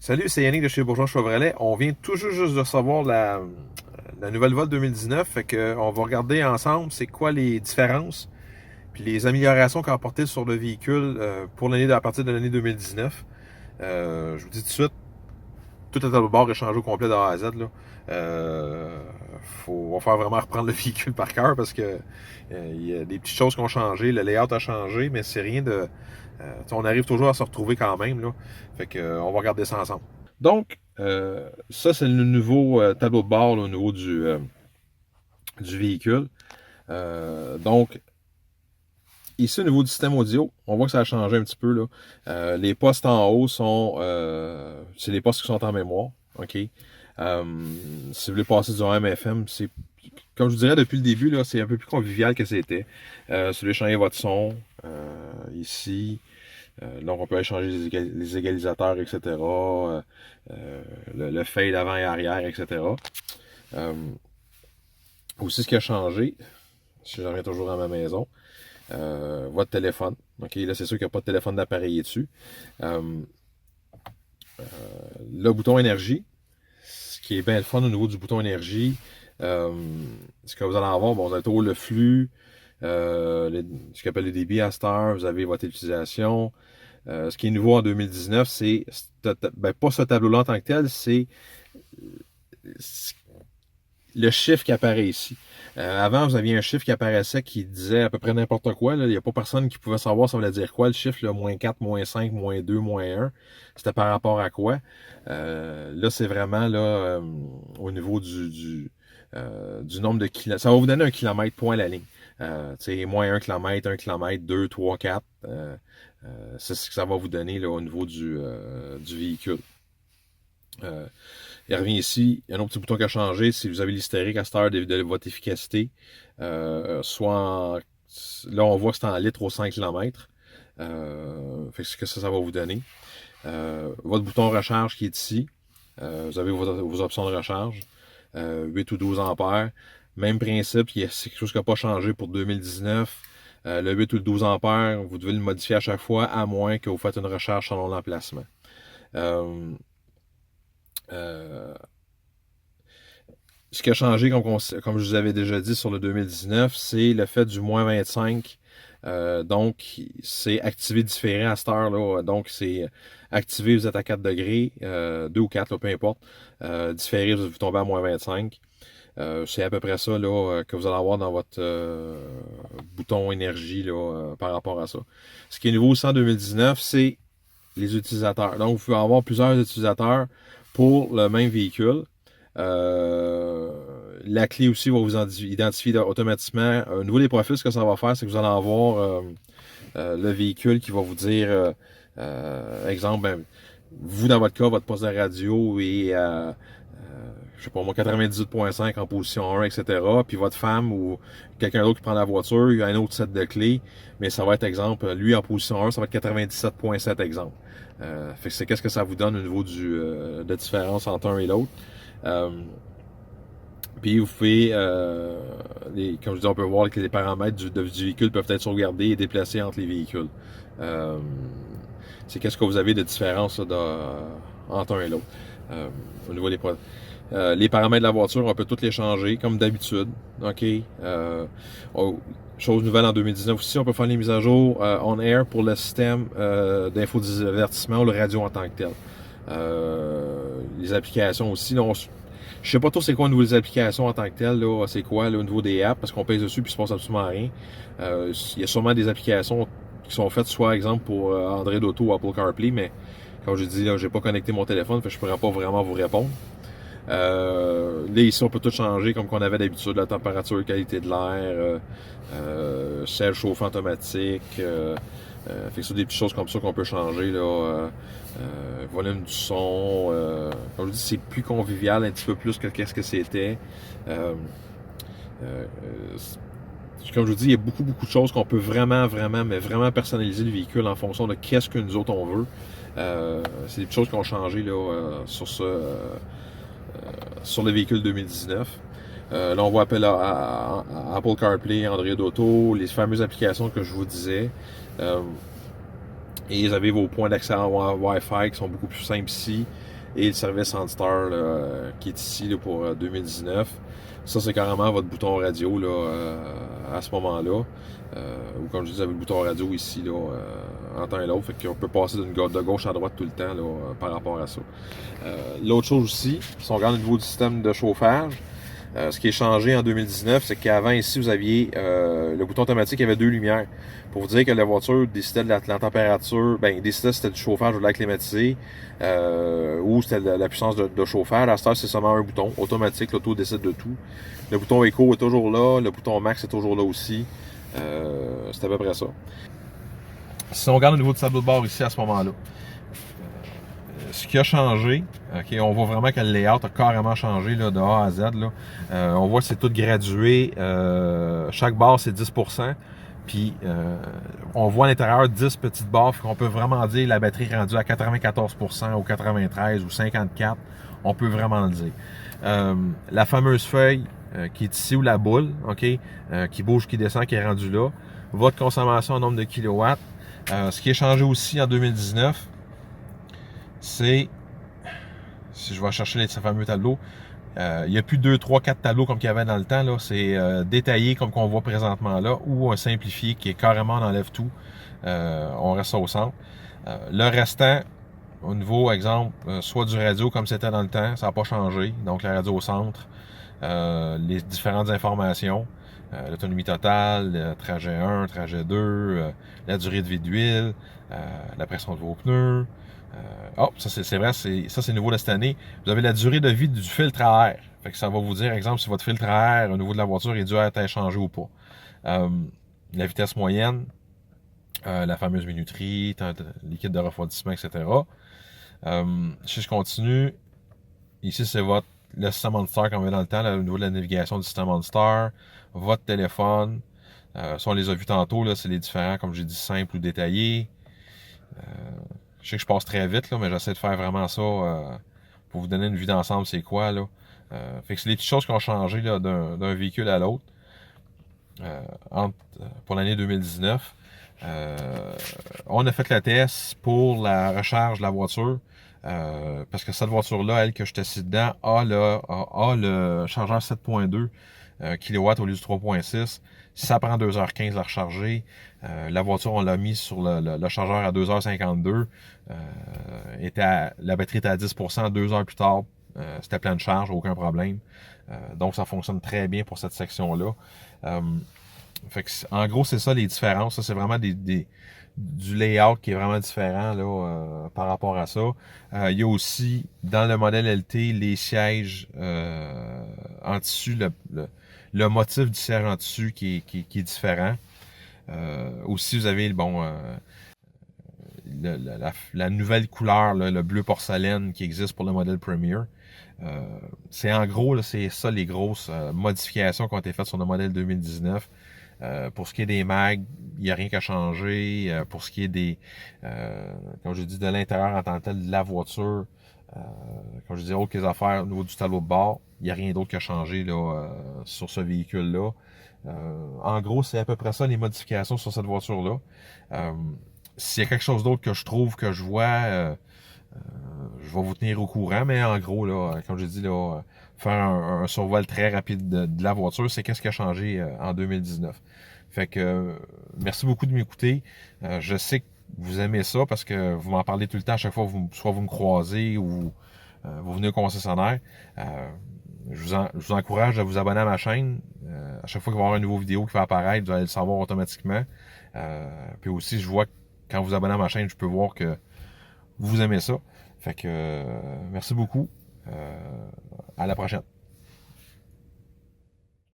Salut, c'est Yannick de chez Bourgeois Chevrolet. On vient tout juste de recevoir la nouvelle Volt 2019. Fait que on va regarder ensemble c'est quoi les différences puis les améliorations qu'a apportées sur le véhicule pour à partir de l'année 2019. Je vous dis tout de suite, tout le tableau de bord est changé au complet de A à Z. Là. On va faire vraiment reprendre le véhicule par cœur parce que il y a des petites choses qui ont changé. Le layout a changé, mais c'est rien de. On arrive toujours à se retrouver quand même. Là. Fait que on va regarder ça ensemble. Donc, ça, c'est le nouveau tableau de bord là, au niveau du véhicule. Donc, ici, au niveau du système audio, on voit que ça a changé un petit peu. Là. Les postes en haut sont. C'est les postes qui sont en mémoire. OK? Si vous voulez passer du AM/FM, c'est. Comme je vous dirais depuis le début, là, c'est un peu plus convivial que c'était. Si vous voulez changer votre son, ici. Donc, on peut aller changer les égalisateurs, etc. Le fade avant et arrière, etc. Aussi, ce qui a changé, si je reviens toujours à ma maison, votre téléphone. OK, là, c'est sûr qu'il n'y a pas de téléphone d'appareil dessus. Le bouton énergie, ce qui est bien le fun au niveau du bouton énergie, ce que vous allez avoir, bon, vous avez toujours le flux, ce qu'on appelle le débit à cette heure, vous avez votre utilisation. Ce qui est nouveau en 2019, c'est pas ce tableau-là en tant que tel, c'est le chiffre qui apparaît ici. Avant, vous aviez un chiffre qui apparaissait qui disait à peu près n'importe quoi. Il n'y a pas personne qui pouvait savoir ça voulait dire quoi. Le chiffre, là, -4, -5, -2, -1, c'était par rapport à quoi. Là, c'est vraiment là au niveau du nombre de kilomètres. Ça va vous donner un kilomètre point à la ligne. -1 km, 1 km, 2, 3, 4. C'est ce que ça va vous donner là, au niveau du véhicule. Il revient ici, il y a un autre petit bouton qui a changé. Si vous avez l'hystérique à cette heure de votre efficacité, là on voit que c'est en litres au 100 km. Fait que ce que ça va vous donner. Votre bouton recharge qui est ici. Vous avez vos options de recharge. 8 ou 12 ampères. Même principe, c'est quelque chose qui n'a pas changé pour 2019. Le 8 ou le 12 ampères, vous devez le modifier à chaque fois, à moins que vous fassiez une recharge selon l'emplacement. Ce qui a changé, comme je vous avais déjà dit sur le 2019, c'est le fait du -25. Donc, c'est activé différé à cette heure-là. Donc, c'est activé, vous êtes à 4 degrés, 2 ou 4, là, peu importe. Différé, vous tombez à -25. C'est à peu près ça là, que vous allez avoir dans votre bouton énergie là, par rapport à ça. Ce qui est nouveau aussi en 2019, c'est les utilisateurs. Donc, vous pouvez avoir plusieurs utilisateurs pour le même véhicule. La clé aussi va vous identifier automatiquement. Au niveau des profils, ce que ça va faire, c'est que vous allez avoir le véhicule qui va vous dire, exemple, vous dans votre cas, votre poste de radio est je sais pas moi, 98.5 en position 1, etc. Puis votre femme ou quelqu'un d'autre qui prend la voiture, il y a un autre set de clés, mais ça va être exemple, lui en position 1, ça va être 97.7 exemple. Fait que c'est qu'est-ce que ça vous donne au niveau de différence entre un et l'autre. Puis vous pouvez, comme je dis, on peut voir que les paramètres du véhicule peuvent être sauvegardés et déplacés entre les véhicules. C'est qu'est-ce que vous avez de différence là, entre un et l'autre au niveau des produits. Les paramètres de la voiture, on peut tous les changer, comme d'habitude. OK? Chose nouvelle en 2019 aussi, on peut faire les mises à jour on-air pour le système d'infodivertissement ou le radio en tant que tel. Les applications aussi. Là, je sais pas trop c'est quoi au niveau des applications en tant que tel. C'est quoi là, au niveau des apps, parce qu'on pèse dessus puis il se passe absolument rien. Il y a sûrement des applications qui sont faites, soit exemple pour Android Auto ou Apple CarPlay, mais comme je dis, là, j'ai pas connecté mon téléphone, fait que je pourrais pas vraiment vous répondre. Là, ici, on peut tout changer comme qu'on avait d'habitude, la température, qualité de l'air, sel chauffant automatique. Fait que c'est des petites choses comme ça qu'on peut changer. Là, volume du son. Comme je dis, c'est plus convivial un petit peu plus que qu'est-ce que c'était. Comme je vous dis, il y a beaucoup de choses qu'on peut vraiment personnaliser le véhicule en fonction de qu'est-ce que nous autres on veut. C'est des petites choses qui ont changé là, sur le véhicule 2019. Là, on voit appel à Apple CarPlay, Android Auto, les fameuses applications que je vous disais. Et vous avez vos points d'accès en Wi-Fi qui sont beaucoup plus simples ici. Et le service OnStar qui est ici là, pour 2019. Ça, c'est carrément votre bouton radio là, à ce moment-là. Ou comme je dis, vous avez le bouton radio ici là, en temps et l'autre. Fait qu'on peut passer de gauche à droite tout le temps là, par rapport à ça. L'autre chose aussi, si on regarde au niveau du système de chauffage, ce qui est changé en 2019, c'est qu'avant ici, vous aviez le bouton automatique, il y avait 2 lumières. Pour vous dire que la voiture décidait de la température, décidait si c'était du chauffage ou de l'air climatisé, ou c'était la puissance de chauffage. À cette heure, c'est seulement un bouton automatique, l'auto décide de tout. Le bouton Eco est toujours là, le bouton Max est toujours là aussi. C'est à peu près ça. Si on regarde au niveau du tableau de bord ici à ce moment-là, ce qui a changé, okay, on voit vraiment que le layout a carrément changé là, de A à Z. Là. On voit que c'est tout gradué. Chaque barre, c'est 10%. Puis, on voit à l'intérieur 10 petites barres. Qu'on peut vraiment dire la batterie est rendue à 94% ou 93% ou 54%. On peut vraiment le dire. La fameuse feuille qui est ici, ou la boule, qui bouge, qui descend, qui est rendue là. Votre consommation en nombre de kilowatts. Ce qui est changé aussi en 2019, c'est, si je vais chercher ce fameux tableau, il n'y a plus 2, 3, 4 tableaux comme qu'il y avait dans le temps. Là. C'est détaillé comme qu'on voit présentement là, ou un simplifié qui est carrément on enlève tout. On reste au centre. Le restant, au niveau, exemple, soit du radio comme c'était dans le temps, ça n'a pas changé. Donc la radio au centre, les différentes informations, l'autonomie totale, le trajet 1, trajet 2, la durée de vie d'huile, la pression de vos pneus. Ça c'est vrai, ça c'est nouveau de cette année. Vous avez la durée de vie du filtre à air. Fait que ça va vous dire, exemple, si votre filtre à air au niveau de la voiture est dû à être échangé ou pas. La vitesse moyenne, la fameuse minuterie, liquide de refroidissement, etc. Si je continue, ici c'est le système OnStar qu'on avait dans le temps, là, au niveau de la navigation du système OnStar, votre téléphone. Ça on les a vus tantôt, là, c'est les différents, comme j'ai dit, simples ou détaillés. Je sais que je passe très vite, là, mais j'essaie de faire vraiment ça pour vous donner une vue d'ensemble, c'est quoi, là. Fait que c'est les petites choses qui ont changé là, d'un véhicule à l'autre pour l'année 2019. On a fait le test pour la recharge de la voiture. Parce que cette voiture-là, elle que je testais dedans, a le chargeur 7.2 kW au lieu du 3.6. Ça prend 2h15 à recharger. La voiture, on l'a mis sur le chargeur à 2h52. La batterie était à 10%. 2 heures plus tard, c'était plein de charge, aucun problème. Donc, ça fonctionne très bien pour cette section-là. Fait que, en gros, c'est ça les différences. Ça, c'est vraiment du layout qui est vraiment différent là, par rapport à ça. Il y a aussi, dans le modèle LT, les sièges en tissu, le motif du siège en tissu qui est différent. Aussi, vous avez la nouvelle couleur, là, le bleu porcelaine qui existe pour le modèle Premier. C'est en gros, là, c'est ça les grosses modifications qui ont été faites sur le modèle 2019. Pour ce qui est des mags, il n'y a rien qu'à changer. Pour ce qui est des, comme je dis, de l'intérieur en tant que tel de la voiture, comme je dis, autre que les affaires au niveau du tableau de bord, il n'y a rien d'autre qu'à changer là, sur ce véhicule-là. En gros, c'est à peu près ça les modifications sur cette voiture-là. S'il y a quelque chose d'autre que je trouve, que je vois, je vais vous tenir au courant, mais en gros, là, comme j'ai dit, là, faire un survol très rapide de la voiture, c'est qu'est-ce qui a changé en 2019. Fait que merci beaucoup de m'écouter. Je sais que vous aimez ça parce que vous m'en parlez tout le temps à chaque fois, soit vous me croisez ou vous venez au concessionnaire. Je vous encourage à vous abonner à ma chaîne. À chaque fois qu'il va y avoir une nouvelle vidéo qui va apparaître, vous allez le savoir automatiquement. Puis aussi, je vois que quand vous abonnez à ma chaîne, je peux voir que vous aimez ça. Fait que merci beaucoup. À la prochaine.